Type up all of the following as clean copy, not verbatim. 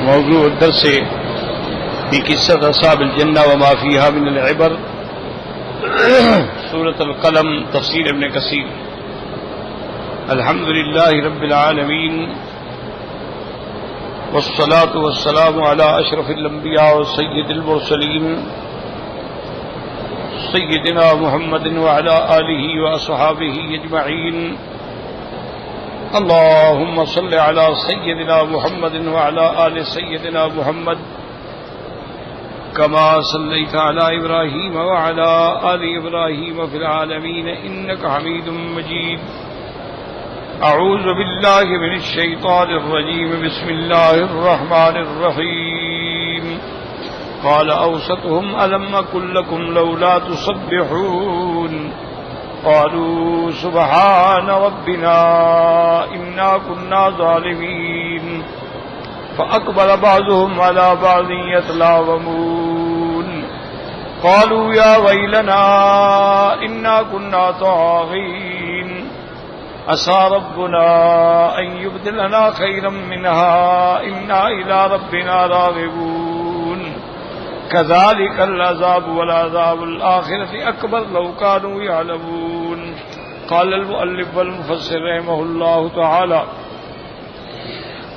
موضوع الدرس في قصة أصحاب الجنة وما فيها من العبر. سورة القلم، تفسير ابن كثير. الحمد لله رب العالمين، والصلاة والسلام على أشرف الأنبياء وسيد المرسلين سيدنا محمد وعلى آله وأصحابه أجمعين. اللهم صل على سيدنا محمد وعلى آل سيدنا محمد كما صليت على إبراهيم وعلى آل إبراهيم في العالمين إنك حميد مجيد. أعوذ بالله من الشيطان الرجيم. بسم الله الرحمن الرحيم. قال أوسطهم ألم أقل لكم لولا تسبحون قالوا سبحان ربنا إنا كنا ظالمين فأقبل بعضهم على بعض يتلاومون قالوا يا ويلنا إنا كنا طاغين عسى ربنا أن يبدلنا خيرا منها إنا إلى ربنا راغبون كذلك العذاب والعذاب الآخرة أكبر لو كانوا يعلمون. قال المؤلف والمفسر رحمه الله تعالى: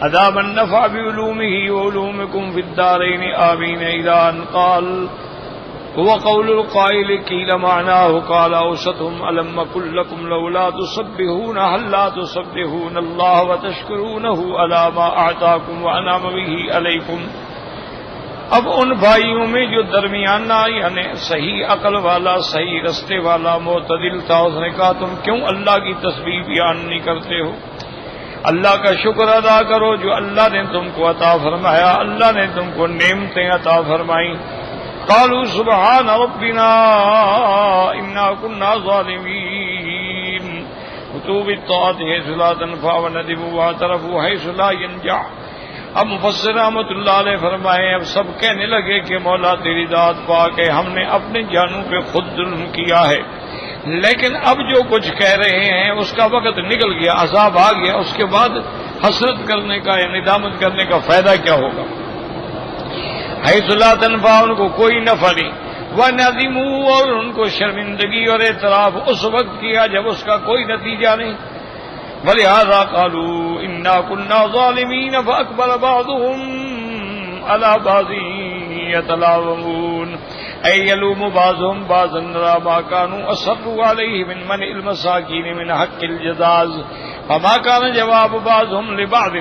أدام النفع بعلومه وعلومكم في الدارين آمين. إلى أن قال: هو قول القائل قيل معناه قال أوسطهم ألم أقل لكم لولا تسبحون هل لا تسبحون الله وتشكرونه على ما أعطاكم وأنعم به عليكم. اب ان بھائیوں میں جو درمیانہ یعنی صحیح عقل والا، صحیح رستے والا، معتدل تھا، اس نے کہا تم کیوں اللہ کی تسبیح بیان نہیں کرتے ہو؟ اللہ کا شکر ادا کرو جو اللہ نے تم کو عطا فرمایا، اللہ نے تم کو نعمتیں عطا فرمائیں. قالوا سبحان ربنا انا كنا ظالمین خطوب الطاعت حیث لا تنفع وندم واعترفوا حیث لا ينجع. اب مفسر رحمۃ اللہ علیہ فرمائے اب سب کہنے لگے کہ مولا تیری ذات پاک ہے، ہم نے اپنے جانوں پہ خود ظلم کیا ہے، لیکن اب جو کچھ کہہ رہے ہیں اس کا وقت نکل گیا، عذاب آ گیا، اس کے بعد حسرت کرنے کا یا ندامت کرنے کا فائدہ کیا ہوگا؟ حیث لا تنفع، ان کو کوئی نفع نہیں، وندموا، اور ان کو شرمندگی اور اعتراف اس وقت کیا جب اس کا کوئی نتیجہ نہیں. وَلِهَذَا قَالُوا إِنَّا كُنَّا ظَالِمِينَ فَأَقْبَلَ بَعْضُهُمْ عَلَى بَعْضٍ يَتَلَاوَمُونَ أَيْ يَلُومُ بَعْضُهُمْ بَعْضًا عَلَى مَا كَانُوا أَصَرُّوا عَلَيْهِ مِنْ مَنْعِ الْمَسَاكِينِ مِنْ حَقِّ الْجَزَازِ فَمَا كَانَ جَوَابُ بَعْضُهُمْ لِبَعْضٍ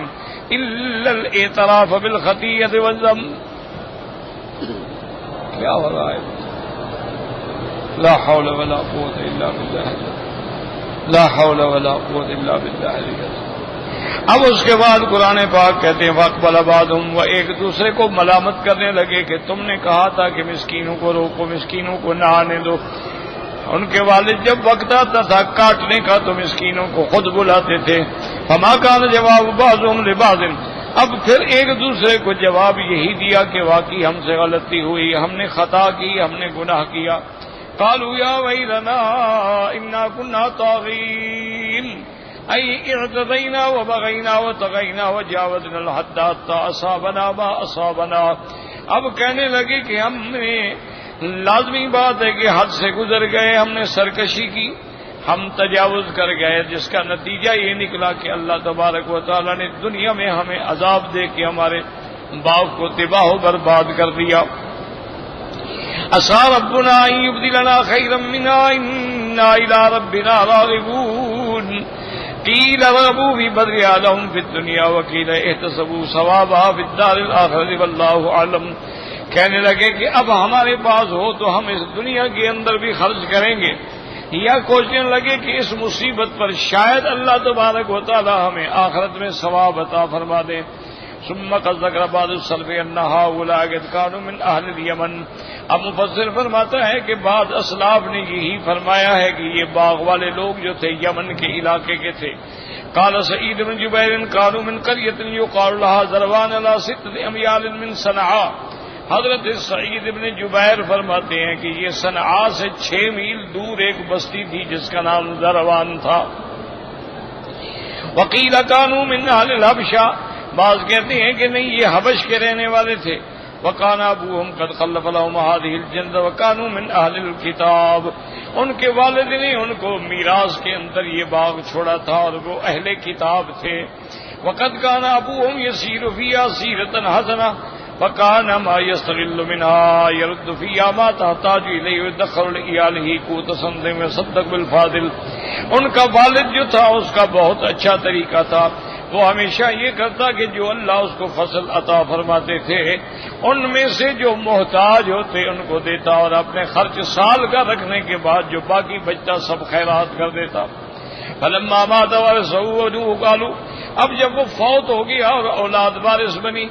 إِلَّا الْإِعْتِرَافَ بِالْخَطِيئَةِ وَالذَّنبِ. کیا ہو رہا ہے؟ لا حول ولا قوة إلا بالله، لا حول ولا قوة الا بالله. اب اس کے بعد قرآن پاک کہتے ہیں واقبل بعضهم، وہ ایک دوسرے کو ملامت کرنے لگے کہ تم نے کہا تھا کہ مسکینوں کو روکو، مسکینوں کو نہ آنے دو. ان کے والد جب وقت آتا تھا کاٹنے کا تو مسکینوں کو خود بلاتے تھے. فما كان جواب بعضهم لبعض، اب پھر ایک دوسرے کو جواب یہی دیا کہ واقعی ہم سے غلطی ہوئی، ہم نے خطا کی، ہم نے گناہ کیا. قالوا يا ويلنا إنا كنا طاغين أي اعتدينا وبغينا وطغينا وجاوزنا الحد حتى أصابنا ما أصابنا. اب کہنے لگے کہ ہم نے، لازمی بات ہے کہ حد سے گزر گئے، ہم نے سرکشی کی، ہم تجاوز کر گئے، جس کا نتیجہ یہ نکلا کہ اللہ تبارک و تعالی نے دنیا میں ہمیں عذاب دے کے ہمارے باپ کو تباہ و برباد کر دیا. عسى ربنا أن يبدلنا خيرا منها إنا إلى ربنا راغبون. قيل ارغبوا في بدرها لهم في الدنيا وقيل احتسبوا ثوابها في الدار الآخرة والله أعلم. کہنے لگے کہ اب ہمارے پاس ہو تو ہم اس دنیا کے اندر بھی خرچ کریں گے، یا سوچنے لگے کہ اس مصیبت پر شاید اللہ تبارک و تعالی ہمیں آخرت میں ثواب عطا فرما دے. ثم قد ذكر بعض السلف ان هؤلاء كانوا من اهل اليمن. اب مفسر فرماتا ہے کہ بعض اسلاف نے یہی فرمایا ہے کہ یہ باغ والے لوگ جو تھے یمن کے علاقے کے تھے. قال سعید بن جبیر كانوا من قرية يقال لها ذروان على 6 اميال من صنعاء. حضرت سعید بن جبیر فرماتے ہیں کہ یہ صنعاء سے 6 میل دور ایک بستی تھی جس کا نام ذروان تھا. وقیل كانوا من اهل الحبشہ، بعض کہتے ہیں کہ نہیں، یہ حبش کے رہنے والے تھے. وَكَانَ أَبُوهُمْ قَدْ خَلَّفَ لَهُمْ هَٰذِهِ الْجَنَّةَ وَكَانُوا مِنْ أَهْلِ الْكِتَابِ. ان کے والد نے ان کو میراث کے اندر یہ باغ چھوڑا تھا اور وہ اہل کتاب تھے. وَقَدْ كَانَ أَبُوهُمْ يَسِيرُ فِيهَا سِيرَةً حَسَنَةً وَكَانَ مَا يَسْتَغِلُّ مِنْهَا يَرُدُّ فِيهَا مَا تَحْتَاجُ إِلَيْهِ وَيَدَّخِرُ لِعِيَالِهِ قُوتَ سَنَةٍ وَيَصَدَّقُ بِالْفَاضِلِ. ان کا والد جو تھا اس کا بہت اچھا طریقہ تھا. وہ ہمیشہ یہ کرتا کہ جو اللہ اس کو فصل عطا فرماتے تھے ان میں سے جو محتاج ہوتے ان کو دیتا اور اپنے خرچ سال کا رکھنے کے بعد جو باقی بچتا سب خیرات کر دیتا. فلما مات ورثه قالوا، اب جب وہ فوت ہو گیا اور اولاد وارث بنی،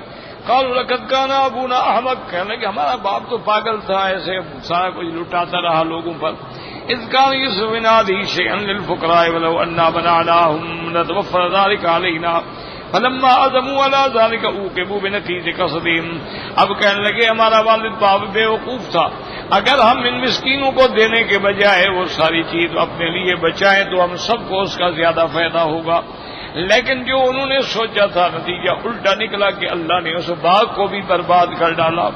قالوا لقد كان ابونا احمق، کہنے لگے ہمارا باپ تو پاگل تھا، ایسے سارا کچھ لٹاتا رہا لوگوں پر. اذ كان يوسف ينادي شيئا للفقراء ولو أنا منعناهم لتوفر ذلك علينا فلما عزموا على ذلك عوقبوا بنقيض قصدهم. اب کہنے لگے ہمارا والد باپ بے وقوف تھا، اگر ہم ان مسکینوں کو دینے کے بجائے وہ ساری چیز اپنے لیے بچائیں تو ہم سب کو اس کا زیادہ فائدہ ہوگا. لیکن جو انہوں نے سوچا تھا نتیجہ الٹا نکلا کہ اللہ نے اس باغ کو بھی برباد کر ڈالا.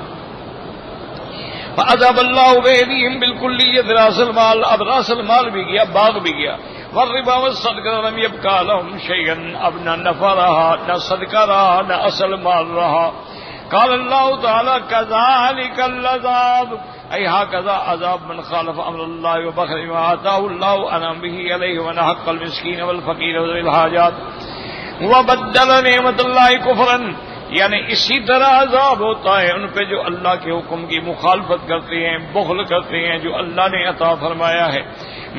فَأَذَابَ اللَّهُ بِأَيْدِيهِمْ بِالْكُلِّيَّةِ رَأْسَ المال، اب راس المال بھی گیا، باغ بھی گیا. والربا والصدقہ لم يبقى لهم شيئا، اب نہ نفع رہا نہ صدقہ رہا نہ اصل مال رہا. قال اللہ تعالی كذلك العذاب، اي هكذا عذاب من خالف امر الله وبخل ما آتاه الله انعم به عليه ونحق المسكين والفقير وذوي الحاجات وبدل نعمت الله كفرا. یعنی اسی طرح عذاب ہوتا ہے ان پہ جو اللہ کے حکم کی مخالفت کرتے ہیں، بخل کرتے ہیں جو اللہ نے عطا فرمایا ہے.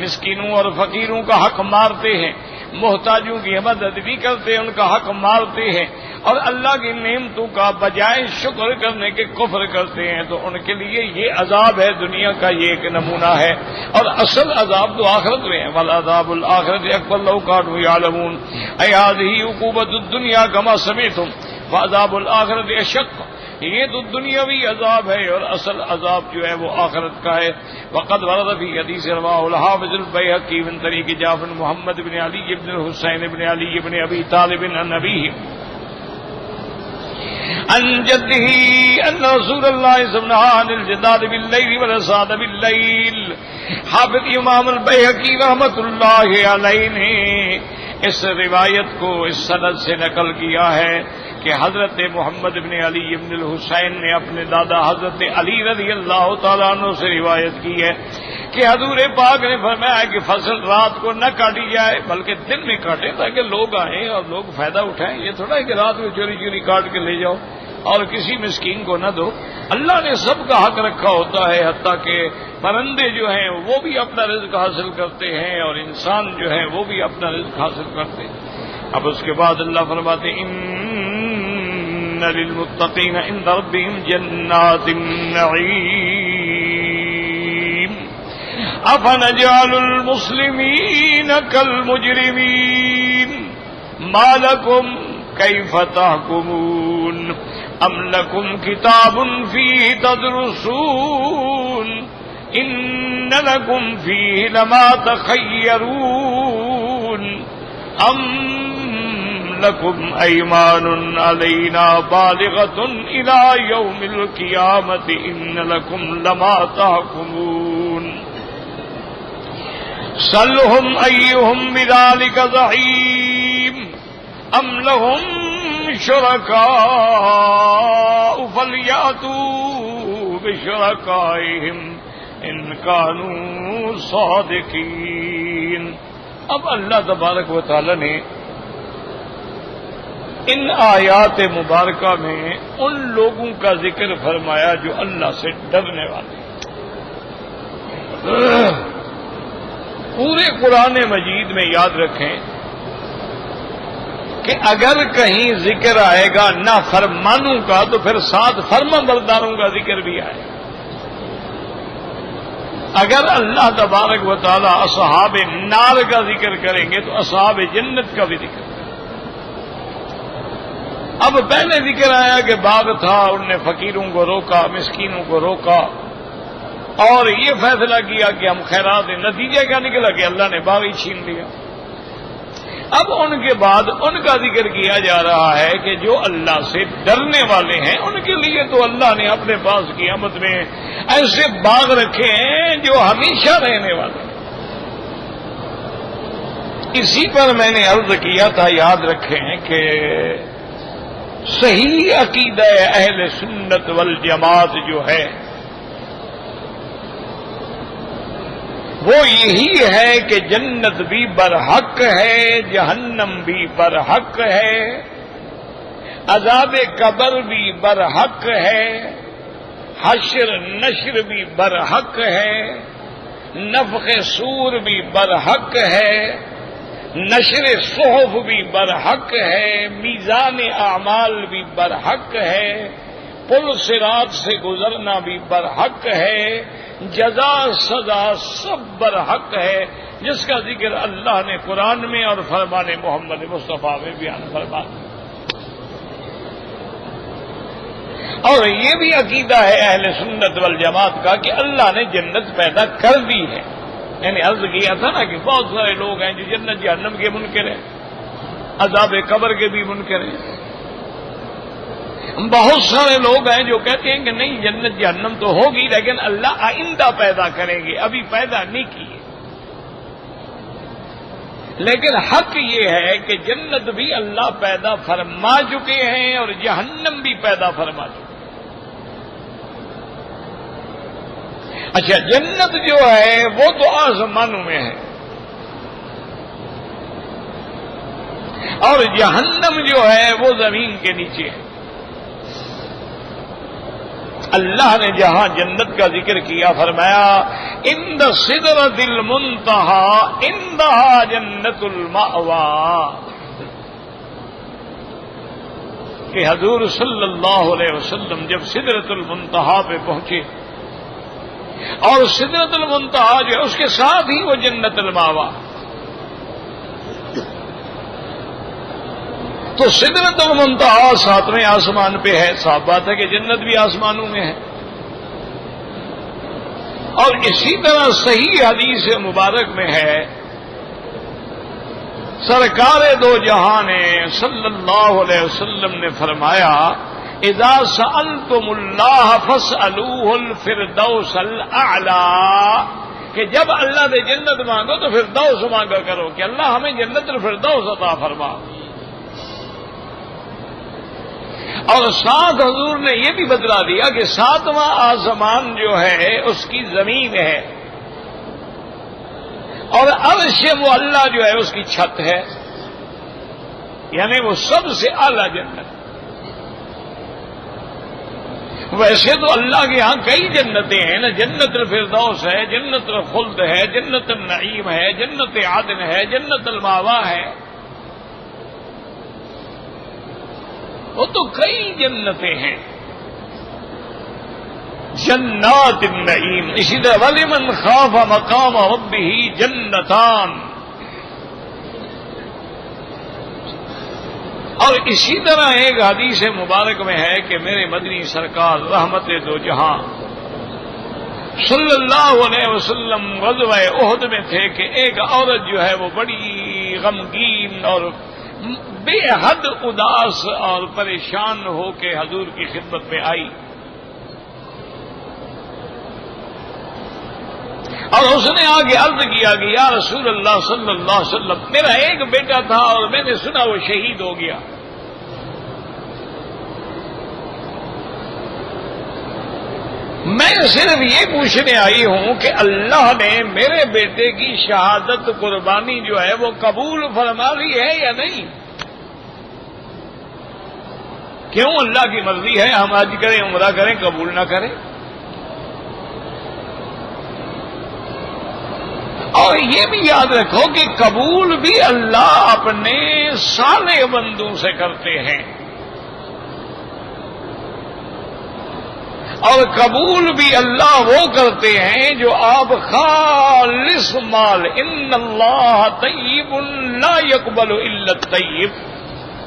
مسکینوں اور فقیروں کا حق مارتے ہیں، محتاجوں کی مدد بھی کرتے ہیں، ان کا حق مارتے ہیں، اور اللہ کی نعمتوں کا بجائے شکر کرنے کے کفر کرتے ہیں. تو ان کے لیے یہ عذاب ہے، دنیا کا یہ ایک نمونہ ہے، اور اصل عذاب تو آخرت میں ہے. والعذاب الآخرۃ اکبر لو کانوا یعلمون. ای هذه عقوبۃ الدنیا کما سمعتم وعذاب الآخرت اشق. یہ تو دنیاوی عذاب ہے اور اصل عذاب جو ہے وہ آخرت کا ہے. وقد ورد فی حدیث رواه الحافظ البیہقی من طریق جعفر محمد بن علی بن الحسین بن علی بن ابی طالب عن ابیہ عن جدہ ان رسول اللہ صلی اللہ علیہ وسلم نہى عن الجداد باللیل والحصاد باللیل. حافظ امام البیہقی رحمۃ اللہ علیہ نے اس روایت کو اس سند سے نقل کیا ہے کہ حضرت محمد بن علی بن الحسین نے اپنے دادا حضرت علی رضی اللہ تعالیٰ عنہ سے روایت کی ہے کہ حضور پاک نے فرمایا کہ فصل رات کو نہ کاٹی جائے بلکہ دن میں کاٹیں تاکہ لوگ آئیں اور لوگ فائدہ اٹھائیں. یہ تھوڑا ہے کہ رات میں چوری چوری کاٹ کے لے جاؤ اور کسی مسکین کو نہ دو. اللہ نے سب کا حق رکھا ہوتا ہے، حتیٰ کہ پرندے جو ہیں وہ بھی اپنا رزق حاصل کرتے ہیں اور انسان جو ہے وہ بھی اپنا رزق حاصل کرتے ہیں. اب اس کے بعد اللہ فرماتے ہیں ان للمتقین عند ربهم جنات النعیم افنجعل المسلمین کالمجرمین ما لکم کیف تحکمون ام لکم کتاب فیہ تدرسون ان لکم فیہ لما تخیرون ام لکم ایمان علینا بالغۃ الی یوم القیامۃ ان لکم لما تحکمون سلہم ایہم بذلک زعیم ام لہم شرکاء فلیأتوا بشرکائہم ان کانوا صادقین. اب اللہ تبارک و تعالی نے ان آیات مبارکہ میں ان لوگوں کا ذکر فرمایا جو اللہ سے ڈرنے والے. پورے قرآن مجید میں یاد رکھیں کہ اگر کہیں ذکر آئے گا نافرمانوں کا تو پھر ساتھ فرما برداروں کا ذکر بھی آئے گا. اگر اللہ تبارک و تعالی اصحاب نار کا ذکر کریں گے تو اصحاب جنت کا بھی ذکر کریں. اب پہلے ذکر آیا کہ باغ تھا، انہوں نے فقیروں کو روکا، مسکینوں کو روکا اور یہ فیصلہ کیا کہ ہم خیرات دیں. نتیجہ کیا نکلا کہ اللہ نے باغ ہی چھین لیا. اب ان کے بعد ان کا ذکر کیا جا رہا ہے کہ جو اللہ سے ڈرنے والے ہیں ان کے لیے تو اللہ نے اپنے پاس قیامت میں ایسے باغ رکھے ہیں جو ہمیشہ رہنے والے ہیں۔ اسی پر میں نے عرض کیا تھا، یاد رکھیں کہ صحیح عقیدہ اہل سنت والجماعت جو ہے وہ یہی ہے کہ جنت بھی برحق ہے، جہنم بھی برحق ہے، عذاب قبر بھی برحق ہے، حشر نشر بھی برحق ہے، نفخ صور بھی برحق ہے، نشر صحف بھی برحق ہے، میزان اعمال بھی برحق ہے، پل صراط سے گزرنا بھی برحق ہے، جزا سزا سب برحق ہے، جس کا ذکر اللہ نے قرآن میں اور فرمان محمد مصطفیٰ میں بیان فرما دیا۔ اور یہ بھی عقیدہ ہے اہل سنت والجماعت کا کہ اللہ نے جنت پیدا کر دی ہے۔ میں نے عرض کیا تھا نا کہ بہت سارے لوگ ہیں جو جنت جہنم کے منکر ہیں، عذاب قبر کے بھی منکر ہیں۔ بہت سارے لوگ ہیں جو کہتے ہیں کہ نہیں، جنت جہنم تو ہوگی لیکن اللہ آئندہ پیدا کریں گے، ابھی پیدا نہیں کیے۔ لیکن حق یہ ہے کہ جنت بھی اللہ پیدا فرما چکے ہیں اور جہنم بھی پیدا فرما چکے ہیں۔ اچھا، جنت جو ہے وہ تو آسمانوں میں ہے، اور جہنم جو ہے وہ زمین کے نیچے ہے۔ اللہ نے جہاں جنت کا ذکر کیا فرمایا عند سدرۃ المنتہی عندہا جنت المأوی، کہ حضور صلی اللہ علیہ وسلم جب سدرۃ المنتہی پہ پہنچے، اور سدرۃ المنتہی جو ہے اس کے ساتھ ہی وہ جنت المأوی، تو سدرۃ المنتہی ساتویں آسمان پہ ہے، صاف بات ہے کہ جنت بھی آسمانوں میں ہے۔ اور اسی طرح صحیح حدیث مبارک میں ہے، سرکار دو جہان صلی اللہ علیہ وسلم نے فرمایا اذا سألتم اللہ فاسألوہ الفردوس الاعلی، کہ جب اللہ سے جنت مانگو تو فردوس مانگا کرو کہ اللہ ہمیں جنت الفردوس عطا فرما۔ اور ساتھ حضور نے یہ بھی بتلا دیا کہ ساتواں آسمان جو ہے اس کی زمین ہے، اور عرش معلیٰ جو ہے اس کی چھت ہے، یعنی وہ سب سے اعلیٰ جنت۔ ویسے تو اللہ کے ہاں کئی جنتیں ہیں نا، جنت الفردوس ہے، جنت الخلد ہے، جنت النعیم ہے، جنت عدن ہے، جنت المأوی ہے، وہ تو کئی جنتیں ہیں۔ جنات النعیم، اسی طرح وَلِمَنْ خَافَ مَقَامَ رَبِّهِ جنتان، اور اسی طرح ایک حدیث مبارک میں ہے کہ میرے مدنی سرکار رحمت دو جہاں صلی اللہ علیہ وسلم غزوہ احد میں تھے کہ ایک عورت جو ہے وہ بڑی غمگین اور بے حد اداس اور پریشان ہو کے حضور کی خدمت میں آئی، اور اس نے آگے عرض کیا کہ یا رسول اللہ صلی اللہ علیہ وسلم، میرا ایک بیٹا تھا اور میں نے سنا وہ شہید ہو گیا، میں صرف یہ پوچھنے آئی ہوں کہ اللہ نے میرے بیٹے کی شہادت قربانی جو ہے وہ قبول فرما لی ہے یا نہیں؟ کیوں؟ اللہ کی مرضی ہے، ہم حج کریں عمرہ کریں قبول نہ کریں۔ اور یہ بھی یاد رکھو کہ قبول بھی اللہ اپنے صالح بندوں سے کرتے ہیں، اور قبول بھی اللہ وہ کرتے ہیں جو آپ خالص مال، ان اللہ طیب لا يقبل الا الطیب،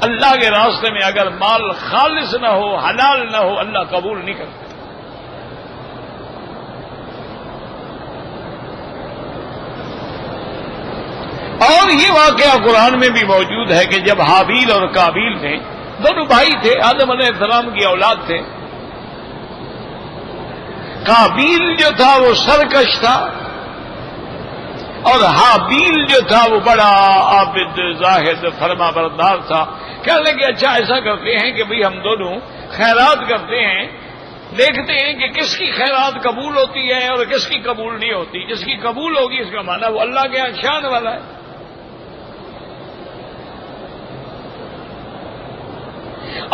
اللہ کے راستے میں اگر مال خالص نہ ہو، حلال نہ ہو، اللہ قبول نہیں کرتا۔ اور یہ واقعہ قرآن میں بھی موجود ہے کہ جب حابیل اور قابیل نے، دونوں بھائی تھے، آدم علیہ السلام کی اولاد تھے، قابیل جو تھا وہ سرکش تھا اور حابیل جو تھا وہ بڑا عابد زاہد فرما بردار تھا. کہنے لگے اچھا ایسا کرتے ہیں کہ بھئی ہم دونوں خیرات کرتے ہیں، دیکھتے ہیں کہ کس کی خیرات قبول ہوتی ہے اور کس کی قبول نہیں ہوتی. جس کی قبول ہوگی اس کا معنی وہ اللہ کے شان والا ہے.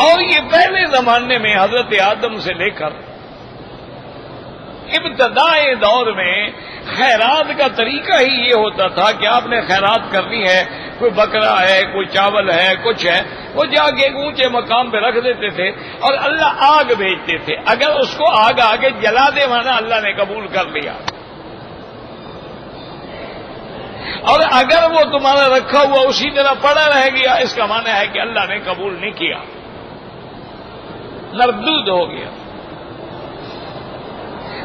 اور یہ پہلے زمانے میں حضرت آدم سے لے کر ابتدائی دور میں خیرات کا طریقہ ہی یہ ہوتا تھا کہ آپ نے خیرات کرنی ہے، کوئی بکرا ہے، کوئی چاول ہے، کچھ ہے، وہ جا کے ایک اونچے مقام پہ رکھ دیتے تھے اور اللہ آگ بھیجتے تھے. اگر اس کو آگ آگے جلا دے مانا اللہ نے قبول کر لیا، اور اگر وہ تمہارا رکھا ہوا اسی طرح پڑا رہ گیا اس کا معنی ہے کہ اللہ نے قبول نہیں کیا، مردود ہو گیا.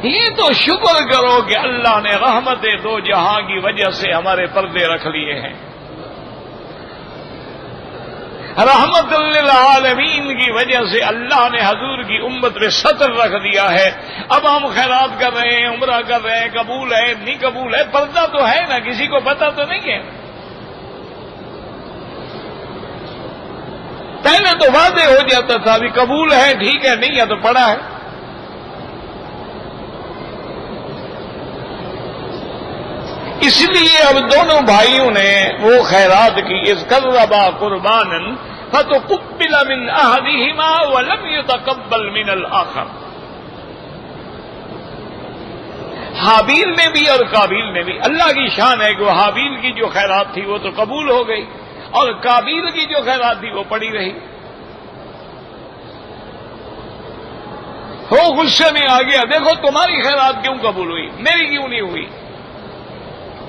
یہ تو شکر کرو کہ اللہ نے رحمت دو جہاں کی وجہ سے ہمارے پردے رکھ لیے ہیں، رحمت للعالمین کی وجہ سے اللہ نے حضور کی امت میں ستر رکھ دیا ہے. اب ہم خیرات کر رہے ہیں، عمرہ کر رہے ہیں، قبول ہے نہیں قبول ہے، پردہ تو ہے نا، کسی کو پتہ تو نہیں ہے. پہلے تو واضح ہو جاتا تھا بھی قبول ہے ٹھیک ہے، نہیں ہے تو پڑا ہے. اس لیے اب دونوں بھائیوں نے وہ خیرات کی. اذ قربا قربانا فتقبل من احدهما ولم يتقبل من الاخر. حابیل نے بھی اور قابیل نے بھی. اللہ کی شان ہے کہ وہ حابیل کی جو خیرات تھی وہ تو قبول ہو گئی اور قابیل کی جو خیرات تھی وہ پڑی رہی. وہ غصے میں آ گیا، دیکھو تمہاری خیرات کیوں قبول ہوئی، میری کیوں نہیں ہوئی.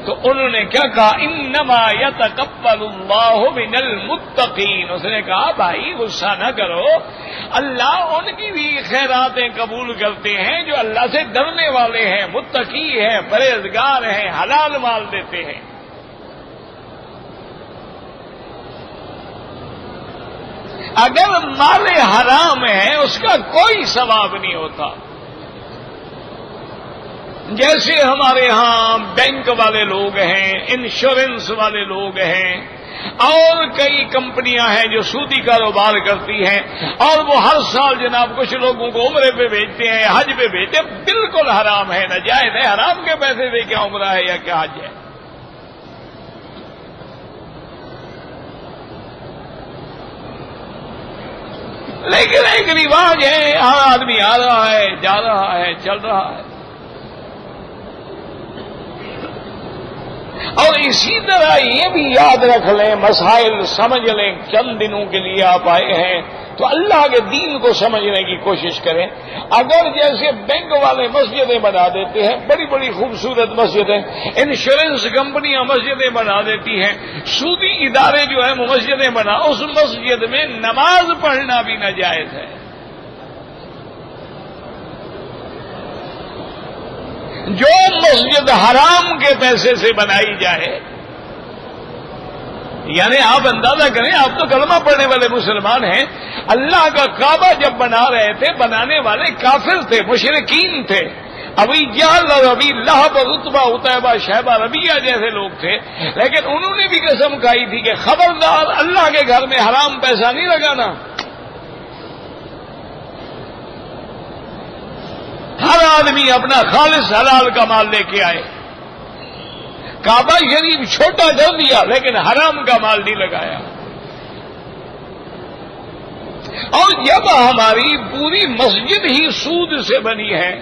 تو انہوں نے کیا کہا، انما یتقبل اللہ من المتقین. اس نے کہا بھائی غصہ نہ کرو، اللہ ان کی بھی خیراتیں قبول کرتے ہیں جو اللہ سے ڈرنے والے ہیں، متقی ہیں، پرہیزگار ہیں، حلال مال دیتے ہیں. اگر مال حرام ہے اس کا کوئی ثواب نہیں ہوتا. جیسے ہمارے ہاں بینک والے لوگ ہیں، انشورنس والے لوگ ہیں، اور کئی کمپنیاں ہیں جو سودی کاروبار کرتی ہیں، اور وہ ہر سال جناب کچھ لوگوں کو عمرے پہ بھیجتے ہیں، حج پہ بھیجتے ہیں. بالکل حرام ہے، ناجائز ہے. حرام کے پیسے دے کیا عمرہ ہے یا کیا حج ہے. لیکن ایک رواج ہے، ہر آدمی آ رہا ہے، جا رہا ہے، چل رہا ہے. اور اسی طرح یہ بھی یاد رکھ لیں، مسائل سمجھ لیں. چند دنوں کے لیے آپ آئے ہیں تو اللہ کے دین کو سمجھنے کی کوشش کریں. اگر جیسے بینک والے مسجدیں بنا دیتے ہیں، بڑی بڑی خوبصورت مسجدیں، انشورنس کمپنیاں مسجدیں بنا دیتی ہیں، سودی ادارے جو ہیں وہ مسجدیں بنا، اس مسجد میں نماز پڑھنا بھی ناجائز ہے. جو مسجد حرام کے پیسے سے بنائی جائے، یعنی آپ اندازہ کریں، آپ تو کلمہ پڑھنے والے مسلمان ہیں. اللہ کا کعبہ جب بنا رہے تھے، بنانے والے کافر تھے، مشرکین تھے. ابھی جہل اور ابھی لہب اور رتبہ اتیبہ شیبہ ربیہ جیسے لوگ تھے، لیکن انہوں نے بھی قسم کھائی تھی کہ خبردار اللہ کے گھر میں حرام پیسہ نہیں لگانا. ہر آدمی اپنا خالص حلال کا مال لے کے آئے. کعبہ شریف چھوٹا کر دیا لیکن حرام کا مال نہیں لگایا. اور جب ہماری پوری مسجد ہی سود سے بنی ہے،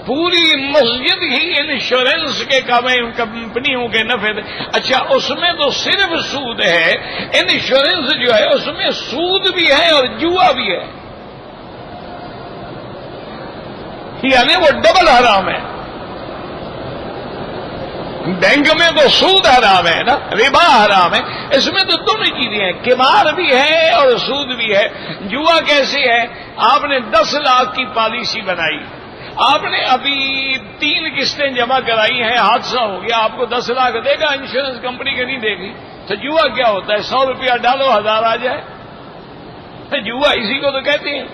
پوری مسجد ہی انشورنس کے کمپنیوں کے نفع، اچھا اس میں تو صرف سود ہے، انشورنس جو ہے اس میں سود بھی ہے اور جوا بھی ہے، یعنی وہ ڈبل حرام ہے. بینک میں تو سود حرام ہے نا، ربا حرام ہے، اس میں تو دونوں چیزیں ہیں، قمار بھی ہے اور سود بھی ہے. جوا کیسے ہے؟ آپ نے 10 لاکھ کی پالیسی بنائی آپ نے ابھی 3 قسطیں جمع کرائی ہیں، حادثہ ہو گیا، آپ کو 10 لاکھ دے گا انشورنس کمپنی کے؟ نہیں دے گی۔ تو جوا کیا ہوتا ہے؟ 100 روپیہ ڈالو 1000 آ جائے، جوا اسی کو تو کہتے ہیں۔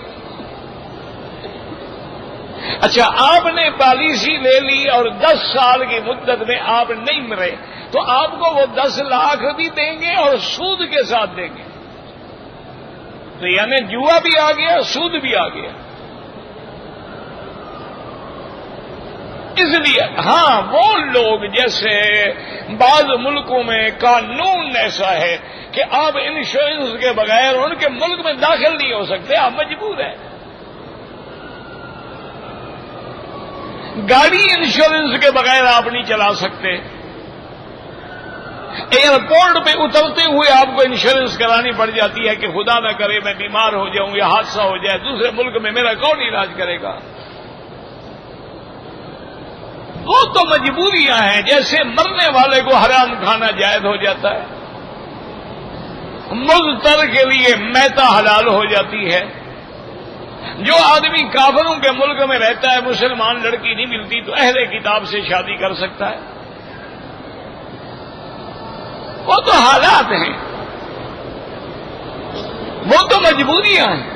اچھا، آپ نے پالیسی لے لی اور 10 سال کی مدت میں آپ نہیں مرے تو آپ کو وہ 10 لاکھ بھی دیں گے اور سود کے ساتھ دیں گے۔ تو یعنی جوا بھی آ گیا، سود بھی آ گیا۔ اس لیے ہاں، وہ لوگ جیسے بعض ملکوں میں قانون ایسا ہے کہ آپ انشورنس کے بغیر ان کے ملک میں داخل نہیں ہو سکتے، آپ مجبور ہیں۔ گاڑی انشورنس کے بغیر آپ نہیں چلا سکتے، ایئرپورٹ پہ اترتے ہوئے آپ کو انشورنس کرانی پڑ جاتی ہے کہ خدا نہ کرے میں بیمار ہو جاؤں یا حادثہ ہو جائے دوسرے ملک میں، میرا کون علاج کرے گا؟ وہ تو مجبوریاں ہیں، جیسے مرنے والے کو حرام کھانا جائز ہو جاتا ہے، مضطر کے لیے میتا حلال ہو جاتی ہے۔ جو آدمی کافروں کے ملک میں رہتا ہے، مسلمان لڑکی نہیں ملتی تو اہل کتاب سے شادی کر سکتا ہے۔ وہ تو حالات ہیں، وہ تو مجبوریاں ہیں۔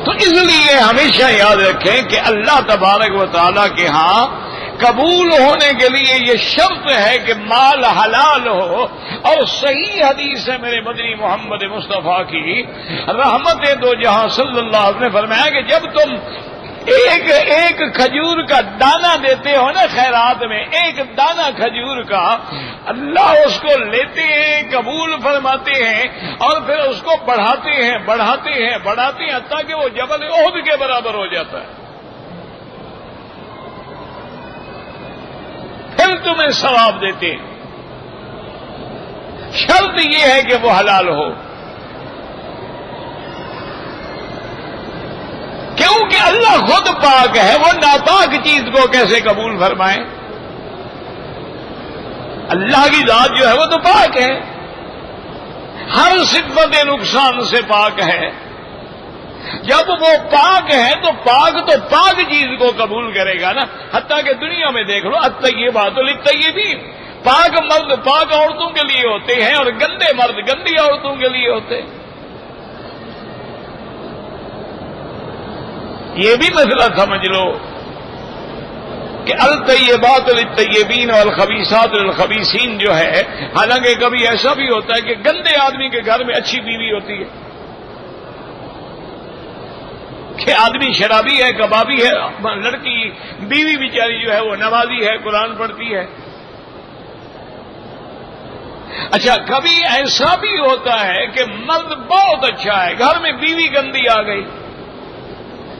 تو اس لیے ہمیشہ یاد رکھیں کہ اللہ تبارک و تعالیٰ کے ہاں قبول ہونے کے لیے یہ شرط ہے کہ مال حلال ہو، اور صحیح حدیث ہے میرے مدنی محمد مصطفیٰ کی رحمت دو جہاں صلی اللہ علیہ وسلم نے فرمایا کہ جب تم ایک کھجور کا دانہ دیتے ہو نا خیرات میں، ایک دانہ کھجور کا، اللہ اس کو لیتے ہیں، قبول فرماتے ہیں اور پھر اس کو بڑھاتے ہیں تاکہ وہ جبل احد کے برابر ہو جاتا ہے، پھر تمہیں ثواب دیتے ہیں۔ شرط یہ ہے کہ وہ حلال ہو، کیونکہ اللہ خود پاک ہے، وہ ناپاک چیز کو کیسے قبول فرمائے؟ اللہ کی ذات جو ہے وہ تو پاک ہے، ہر صفت نقصان سے پاک ہے۔ جب وہ پاک ہے تو پاک چیز کو قبول کرے گا نا۔ حتیٰ کہ دنیا میں دیکھ لو، الطیبات للطیبین، پاک مرد پاک عورتوں کے لیے ہوتے ہیں اور گندے مرد گندی عورتوں کے لیے ہوتے ہیں۔ یہ بھی مسئلہ سمجھ لو کہ الطیبات للطیبین والخبیثات للخبیثین جو ہے، حالانکہ کبھی ایسا بھی ہوتا ہے کہ گندے آدمی کے گھر میں اچھی بیوی ہوتی ہے، کہ آدمی شرابی ہے، کبابی ہے، لڑکی بیوی بیچاری جو ہے وہ نمازی ہے، قرآن پڑھتی ہے۔ اچھا، کبھی ایسا بھی ہوتا ہے کہ مرد بہت اچھا ہے، گھر میں بیوی گندی آ گئی،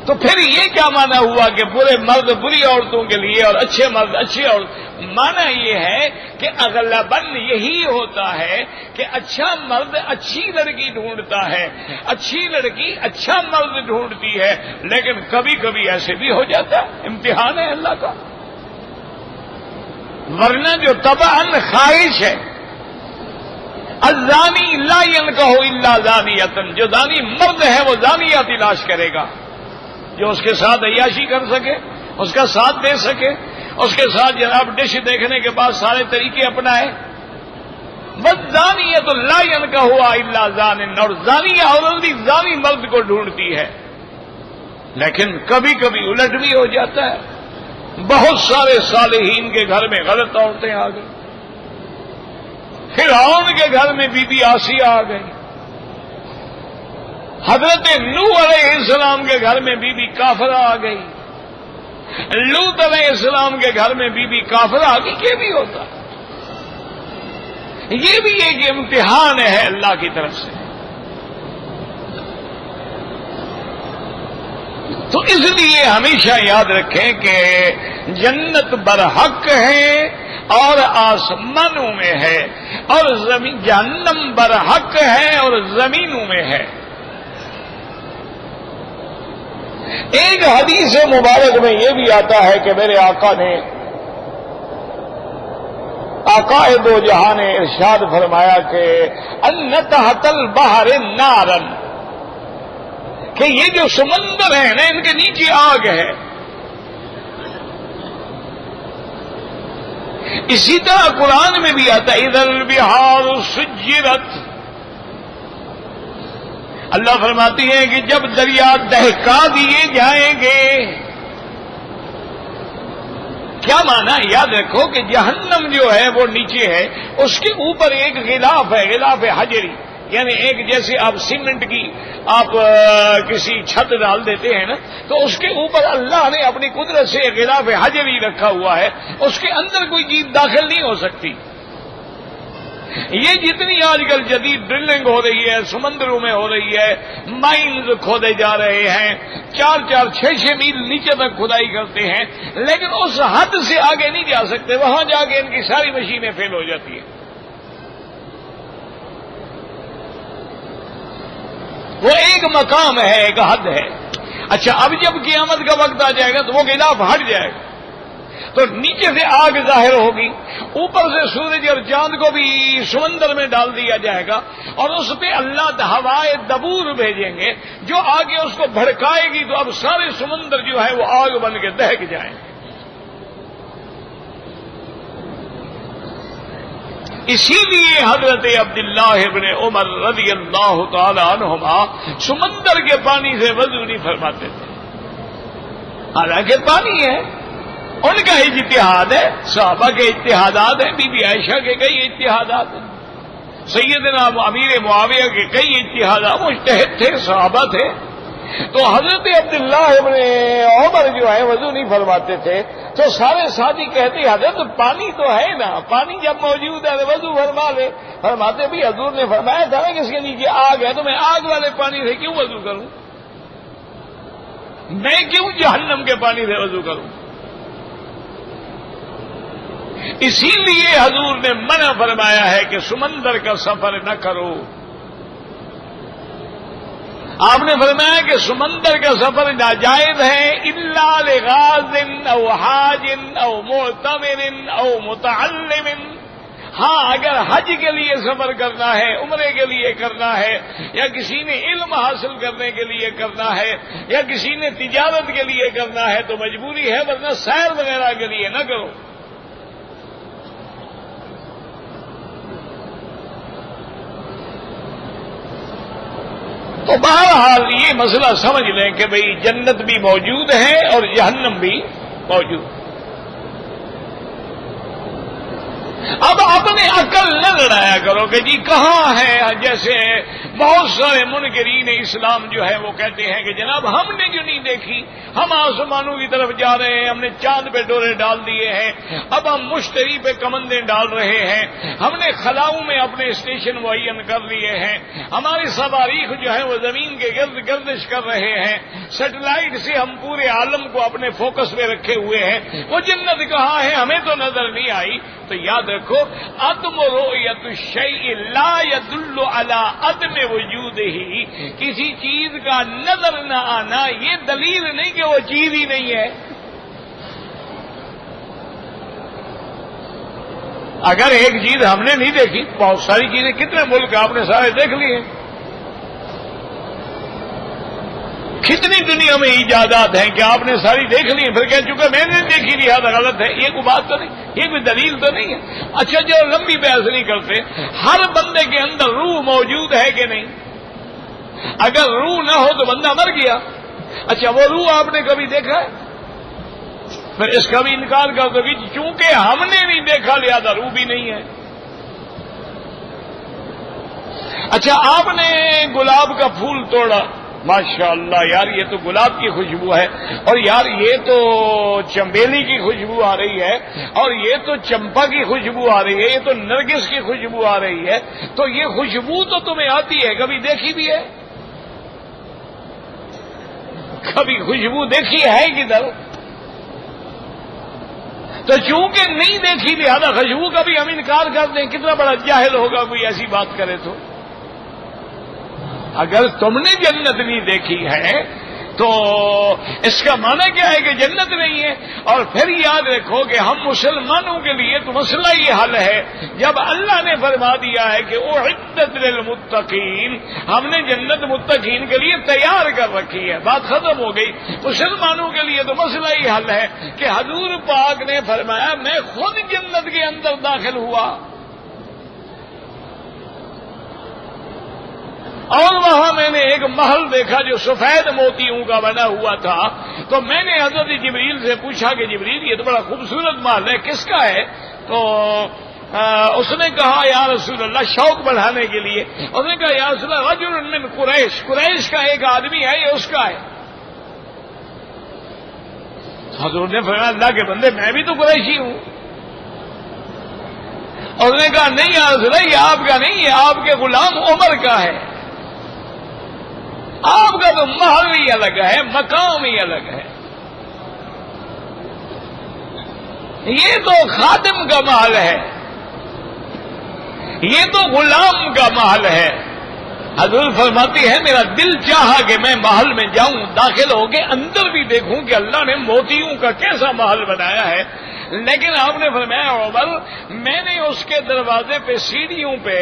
تو پھر یہ کیا معنی ہوا کہ برے مرد بری عورتوں کے لیے اور اچھے مرد اچھی عورت؟ معنی یہ ہے کہ اغلباً یہی ہوتا ہے کہ اچھا مرد اچھی لڑکی ڈھونڈتا ہے، اچھی لڑکی اچھا مرد ڈھونڈتی ہے، لیکن کبھی کبھی ایسے بھی ہو جاتا ہے، امتحان ہے اللہ کا۔ ورنہ جو طبعاً خواہش ہے، الزانی لا ينکح الا زانیۃ، جو زانی مرد ہے وہ زانیہ تلاش کرے گا، جو اس کے ساتھ عیاشی کر سکے، اس کا ساتھ دے سکے، اس کے ساتھ جناب ڈش دیکھنے کے بعد سارے طریقے اپنائے۔ والزانیۃ لا ينکحها الا زان، اور زانیہ عورت بھی زانی مرد کو ڈھونڈتی ہے، لیکن کبھی کبھی الٹ بھی ہو جاتا ہے۔ بہت سارے صالحین کے گھر میں غلط عورتیں آ گئی، فرعون کے گھر میں بی بی آسیہ آ گئی، حضرت نوح علیہ السلام کے گھر میں بی بی کافرہ آ گئی، لوط علیہ السلام کے گھر میں بی بی کافرہ آ گئی۔ یہ بھی ہوتا ہے، یہ بھی ایک امتحان ہے اللہ کی طرف سے۔ تو اس لیے ہمیشہ یاد رکھیں کہ جنت برحق ہے اور آسمانوں میں ہے، اور جہنم برحق ہے اور زمینوں میں ہے۔ ایک حدیث مبارک میں یہ بھی آتا ہے کہ میرے آقا نے، آقا دو جہاں نے ارشاد فرمایا کہ ان تحت البحر نارن، کہ یہ جو سمندر ہے نا ان کے نیچے آگ ہے. اسی طرح قرآن میں بھی آتا ہے اذا البحار سجرت. اللہ فرماتی ہے کہ جب دریا دہکا دیے جائیں گے. کیا مانا؟ یاد رکھو کہ جہنم جو ہے وہ نیچے ہے، اس کے اوپر ایک غلاف ہے، غلاف حجری، یعنی ایک جیسے آپ سیمنٹ کی آپ کسی چھت ڈال دیتے ہیں نا، تو اس کے اوپر اللہ نے اپنی قدرت سے غلاف حجری رکھا ہوا ہے، اس کے اندر کوئی چیز داخل نہیں ہو سکتی. یہ جتنی آج کل جدید ڈرلنگ ہو رہی ہے، سمندروں میں ہو رہی ہے، مائنز کھودے جا رہے ہیں، 4-4 6-6 میل نیچے تک کھدائی کرتے ہیں، لیکن اس حد سے آگے نہیں جا سکتے. وہاں جا کے ان کی ساری مشینیں فیل ہو جاتی ہیں. وہ ایک مقام ہے، ایک حد ہے. اچھا، اب جب قیامت کا وقت آ جائے گا تو وہ غلاف ہٹ جائے گا، تو نیچے سے آگ ظاہر ہوگی، اوپر سے سورج اور چاند کو بھی سمندر میں ڈال دیا جائے گا، اور اس پہ اللہ ہوائے دبور بھیجیں گے جو آگے اس کو بھڑکائے گی، تو اب سارے سمندر جو ہے وہ آگ بن کے دہک جائیں گے. اسی لیے حضرت عبداللہ ابن عمر رضی اللہ تعالی عنہما سمندر کے پانی سے وضو نہیں فرماتے تھے. حالانکہ پانی ہے، ان کا اجتہاد ہے، صحابہ کے اجتہادات ہیں، بی بی عائشہ کے کئی اجتہادات ہیں، سیدنا امیر معاویہ کے کئی اجتہادات، مجتہد تھے، صحابہ تھے. تو حضرت عبداللہ ابن عمر جو ہے وضو نہیں فرماتے تھے، تو سارے ساتھی کہتے حضرت پانی تو ہے نا، پانی جب موجود ہے تو وضو فرما لے. فرماتے بھی حضور نے فرمایا تھا نا کہ اس کے نیچے آگ ہے، تو میں آگ والے پانی سے کیوں وضو کروں؟ میں کیوں جہنم کے پانی سے وضو کروں؟ اسی لیے حضور نے منع فرمایا ہے کہ سمندر کا سفر نہ کرو. آپ نے فرمایا کہ سمندر کا سفر ناجائز ہے الا لغاز او حاج او معتمر او متعلم. ہاں، اگر حج کے لیے سفر کرنا ہے، عمرے کے لیے کرنا ہے، یا کسی نے علم حاصل کرنے کے لیے کرنا ہے، یا کسی نے تجارت کے لیے کرنا ہے تو مجبوری ہے، ورنہ سیر وغیرہ کے لیے نہ کرو. تو بہرحال یہ مسئلہ سمجھ لیں کہ بھئی جنت بھی موجود ہے اور جہنم بھی موجود ہے. اب اپنے عقل نہ لڑایا کرو کہ جی کہاں ہے. جیسے بہت سارے منکرین اسلام جو ہے وہ کہتے ہیں کہ جناب ہم نے جو نہیں دیکھی، ہم آسمانوں کی طرف جا رہے ہیں، ہم نے چاند پہ ڈورے ڈال دیے ہیں، اب ہم مشتری پہ کمندیں ڈال رہے ہیں، ہم نے خلاؤں میں اپنے اسٹیشن معین کر لیے ہیں، ہمارے صواريخ جو ہیں وہ زمین کے گرد گردش کر رہے ہیں، سیٹلائٹ سے ہم پورے عالم کو اپنے فوکس میں رکھے ہوئے ہیں. وہ جنت کہاں ہے ہمیں تو نظر نہیں آئی. تو یاد رکھو عدم رؤیت الشیء لا يدل على عدم وجودہ. کسی چیز کا نظر نہ آنا یہ دلیل نہیں کہ وہ چیز ہی نہیں ہے. اگر ایک چیز ہم نے نہیں دیکھی، بہت ساری چیزیں، کتنے ملک آپ نے سارے دیکھ لیے، کتنی دنیا میں ایجادات ہیں کہ آپ نے ساری دیکھ لی، پھر کہہ چکے میں نے دیکھی لہذا غلط ہے. یہ کوئی بات تو نہیں، یہ کوئی دلیل تو نہیں ہے. اچھا، جو لمبی بحث نہیں کرتے، ہر بندے کے اندر روح موجود ہے کہ نہیں؟ اگر روح نہ ہو تو بندہ مر گیا. اچھا، وہ روح آپ نے کبھی دیکھا ہے؟ پھر اس کا بھی انکار کر دو کہ چونکہ ہم نے نہیں دیکھا لہذا روح بھی نہیں ہے. اچھا، آپ نے گلاب کا پھول توڑا، ماشاء اللہ یار یہ تو گلاب کی خوشبو ہے، اور یار یہ تو چنبیلی کی خوشبو آ رہی ہے، اور یہ تو چمپا کی خوشبو آ رہی ہے، یہ تو نرگس کی خوشبو آ رہی ہے. تو یہ خوشبو تو تمہیں آتی ہے، کبھی دیکھی بھی ہے؟ کبھی خوشبو دیکھی ہے کدھر؟ تو چونکہ نہیں دیکھی لہذا خوشبو کا بھی ہم انکار کر دیں. کتنا بڑا جاہل ہوگا کوئی ایسی بات کرے تو. اگر تم نے جنت نہیں دیکھی ہے تو اس کا معنی کیا ہے کہ جنت نہیں ہے؟ اور پھر یاد رکھو کہ ہم مسلمانوں کے لیے تو مسئلہ یہ حل ہے، جب اللہ نے فرما دیا ہے کہ اعدت للمتقین، ہم نے جنت متقین کے لیے تیار کر رکھی ہے، بات ختم ہو گئی۔ مسلمانوں کے لیے تو مسئلہ یہ حل ہے کہ حضور پاک نے فرمایا میں خود جنت کے اندر داخل ہوا اور وہاں میں نے ایک محل دیکھا جو سفید موتیوں کا بنا ہوا تھا، تو میں نے حضرت جبریل سے پوچھا کہ جبریل یہ تو بڑا خوبصورت محل ہے، کس کا ہے؟ تو اس نے کہا یا رسول اللہ، شوق بڑھانے کے لیے اس نے کہا یا رسول اللہ رجل من قریش، قریش کا ایک آدمی ہے، یہ اس کا ہے۔ حضور نے فرمایا اللہ کے بندے میں بھی تو قریشی ہوں۔ اس نے کہا نہیں یا رسول اللہ، یہ آپ کا نہیں، یہ آپ کے غلام عمر کا ہے، آپ کا تو محل ہی الگ ہے، مقام ہی الگ ہے، یہ تو خادم کا محل ہے، یہ تو غلام کا محل ہے۔ حضور فرماتی ہے میرا دل چاہا کہ میں محل میں جاؤں، داخل ہو کے اندر بھی دیکھوں کہ اللہ نے موتیوں کا کیسا محل بنایا ہے، لیکن آپ نے فرمایا عمر میں نے اس کے دروازے پہ سیڑھیوں پہ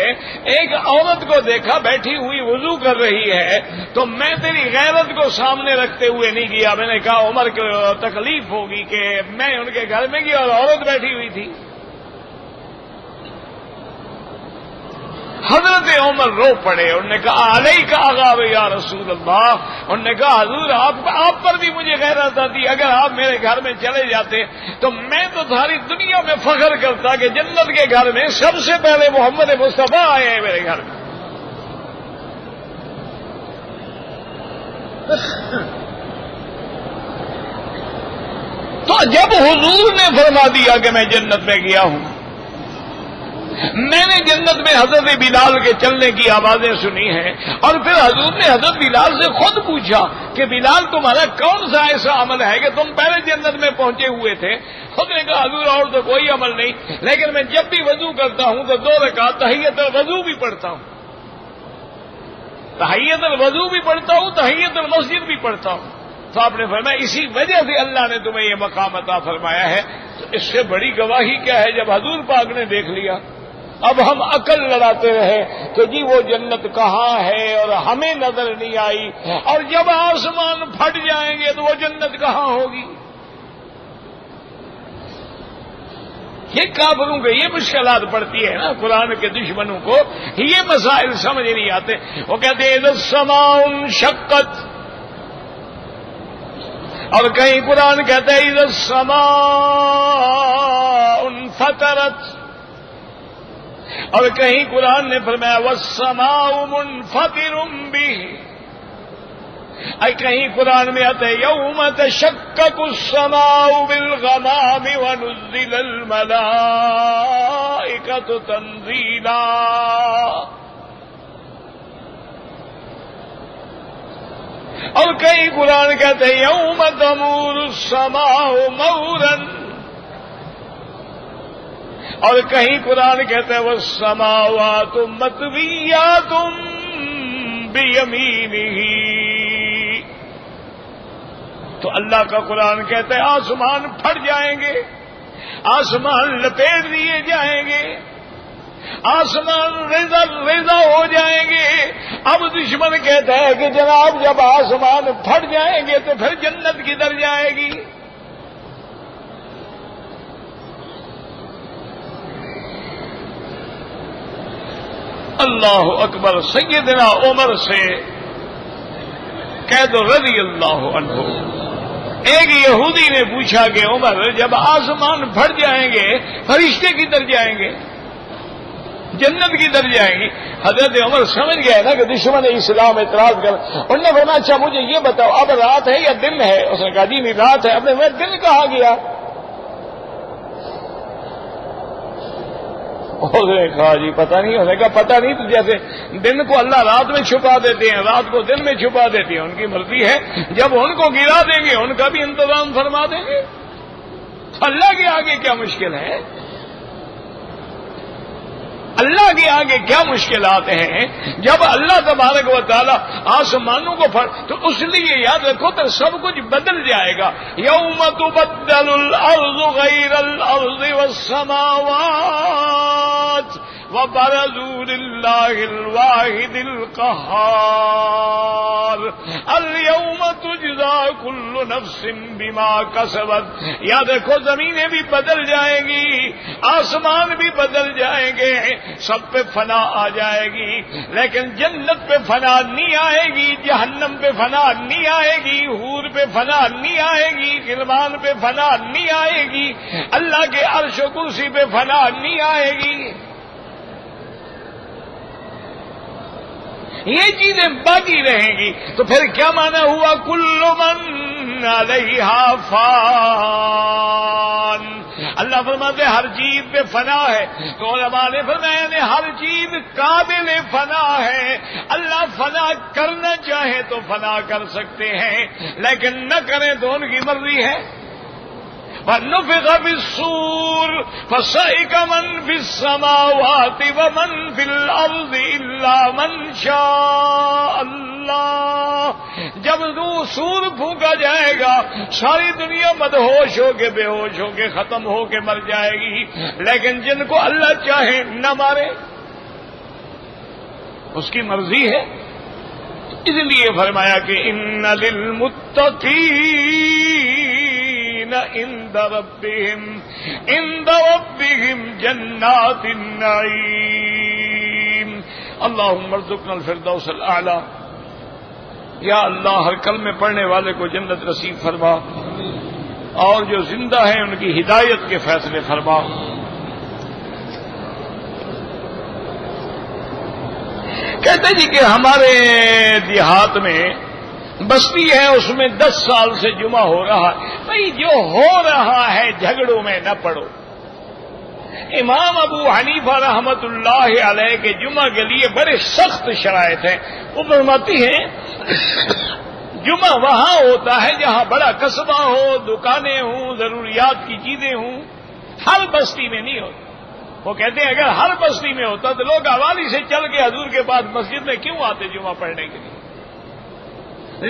ایک عورت کو دیکھا بیٹھی ہوئی وضو کر رہی ہے، تو میں تیری غیرت کو سامنے رکھتے ہوئے نہیں گیا، میں نے کہا عمر کو تکلیف ہوگی کہ میں ان کے گھر میں گیا اور عورت بیٹھی ہوئی تھی۔ حضرت عمر رو پڑے، انہوں نے کہا علیک اغاب یا رسول اللہ، انہوں نے کہا حضور آپ پر بھی مجھے غیرت آتی، اگر آپ میرے گھر میں چلے جاتے تو میں تو ساری دنیا میں فخر کرتا کہ جنت کے گھر میں سب سے پہلے محمد مصطفیٰ آئے ہیں میرے گھر میں۔ تو جب حضور نے فرما دیا کہ میں جنت میں گیا ہوں، میں نے جنت میں حضرت بلال کے چلنے کی آوازیں سنی ہیں، اور پھر حضور نے حضرت بلال سے خود پوچھا کہ بلال تمہارا کون سا ایسا عمل ہے کہ تم پہلے جنت میں پہنچے ہوئے تھے؟ خود نے کہا حضور اور تو کوئی عمل نہیں، لیکن میں جب بھی وضو کرتا ہوں تو 2 رکعت تحیت الوضو بھی پڑھتا ہوں، تحیت الوضو بھی پڑھتا ہوں، تحیت المسجد بھی پڑھتا ہوں۔ تو آپ نے فرمایا اسی وجہ سے اللہ نے تمہیں یہ مقام عطا فرمایا ہے۔ تو اس سے بڑی گواہی کیا ہے جب حضور پاک نے دیکھ لیا؟ اب ہم عقل لڑاتے رہے کہ جی وہ جنت کہاں ہے اور ہمیں نظر نہیں آئی، اور جب آسمان پھٹ جائیں گے تو وہ جنت کہاں ہوگی؟ یہ کافروں کے یہ مشکلات پڑتی ہے نا، قرآن کے دشمنوں کو یہ مسائل سمجھ نہیں آتے۔ وہ کہتے ہیں اذا السماء انشقت، اور کہیں قرآن کہتا ہے اذا السماء انفطرت، اور کہیں قرآن نے فرمایا والسماء منفطر به، اور کہیں قرآن میں آتا ہے یوم تشقق السماء بالغمام ونزل الملائکۃ تنزیلا، اور کہیں قرآن کہتے ہیں یوم تمور السماء مورا، اور کہیں قرآن کہتا ہے والسماوات مطویات بیمینہ، تو اللہ کا قرآن کہتا ہے آسمان پھٹ جائیں گے، آسمان لپیٹ دیے جائیں گے، آسمان ریزہ ہو جائیں گے۔ اب دشمن کہتا ہے کہ جناب جب آسمان پھٹ جائیں گے تو پھر جنت کدھر جائے گی؟ اللہ اکبر۔ سیدنا عمر سے کہہ دو رضی اللہ عنہ، ایک یہودی نے پوچھا کہ عمر جب آسمان پھٹ جائیں گے فرشتے کدھر جائیں گے، جنت کدھر جائیں گی؟ حضرت عمر سمجھ گئے نا کہ دشمن اسلام اعتراض کر، انہوں نے فرمایا اچھا مجھے یہ بتاؤ اب رات ہے یا دن ہے؟ اس نے کہا جی نہیں رات ہے۔ اب نے دن کہاں گیا؟ اس نے کہا جی پتہ نہیں۔ اس نے کہا پتہ نہیں، تو جیسے دن کو اللہ رات میں چھپا دیتے ہیں، رات کو دن میں چھپا دیتے ہیں، ان کی مرضی ہے، جب ان کو گرا دیں گے ان کا بھی انتظام فرما دیں گے، اللہ کے آگے کیا مشکل ہے؟ اللہ کے آگے کیا مشکلات ہیں؟ جب اللہ تبارک و تعالی آسمانوں کو تو اس لیے یاد رکھو تو سب کچھ بدل جائے گا. یوم تبدل الارض غیر الارض والسماوات وبرزوا للہ الواحد القہار اليوم تجزا کل نفس بما کسبت. یاد رکھو زمینیں بھی بدل جائیں گی، آسمان بھی بدل جائیں گے، سب پہ فنا آ جائے گی، لیکن جنت پہ فنا نہیں آئے گی، جہنم پہ فنا نہیں آئے گی، حور پہ فنا نہیں آئے گی، غلمان پہ فنا نہیں آئے گی، اللہ کے عرش و کرسی پہ فنا نہیں آئے گی. یہ چیزیں باقی رہیں گی. تو پھر کیا معنی ہوا؟ کل من علیہا فان. اللہ فرماتے ہر چیز پہ فنا ہے. تو علماء نے فرمایا نے ہر چیز قابل فنا ہے. اللہ فنا کرنا چاہے تو فنا کر سکتے ہیں، لیکن نہ کریں تو ان کی مرضی ہے. وَنُفِخَ فِي الصُّورِ فَصَعِقَ مَن فِي السَّمَاوَاتِ وَمَن فِي الْأَرْضِ إِلَّا مَن شَاءَ اللَّهُ. جب سور پھونکا جائے گا ساری دنیا مدہوش ہو کے بے ہوش ہو کے ختم ہو کے مر جائے گی، لیکن جن کو اللہ چاہے نہ مارے اس کی مرضی ہے. اس لیے فرمایا کہ ان للمتقین عند ربهم جنات النعیم. اللهم ارزقنا الفردوس الاعلی. یا اللہ ہر کلمے پڑھنے والے کو جنت نصیب فرما، اور جو زندہ ہیں ان کی ہدایت کے فیصلے فرما. کہتے جی کہ ہمارے دیہات میں بستی ہے، اس میں 10 سال سے جمعہ ہو رہا ہے. بھائی جو ہو رہا ہے جھگڑوں میں نہ پڑو. امام ابو حنیفہ رحمت اللہ علیہ کے جمعہ کے لیے بڑے سخت شرائط ہیں. وہ فرماتی ہیں جمعہ وہاں ہوتا ہے جہاں بڑا قصبہ ہو، دکانیں ہوں، ضروریات کی چیزیں ہوں. ہر بستی میں نہیں ہوتا. وہ کہتے ہیں اگر ہر بستی میں ہوتا تو لوگ حوالی سے چل کے حضور کے پاس مسجد میں کیوں آتے جمعہ پڑھنے کے لیے.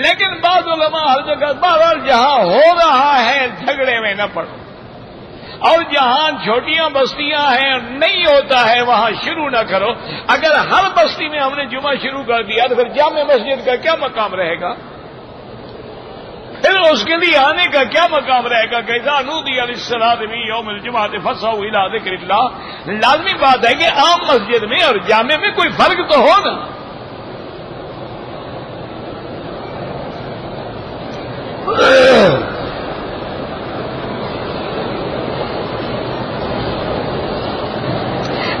لیکن بعض علماء ہر جگہ بہرحال جہاں ہو رہا ہے جھگڑے میں نہ پڑو، اور جہاں چھوٹیاں بستیاں ہیں نہیں ہوتا ہے وہاں شروع نہ کرو. اگر ہر بستی میں ہم نے جمعہ شروع کر دیا تو پھر جامع مسجد کا کیا مقام رہے گا؟ پھر اس کے لیے آنے کا کیا مقام رہے گا؟ کیسا نودی للصلاۃ فی یوم الجمعۃ فاسعوا الی ذکر اللہ. لازمی بات ہے کہ عام مسجد میں اور جامع میں کوئی فرق تو ہو نا.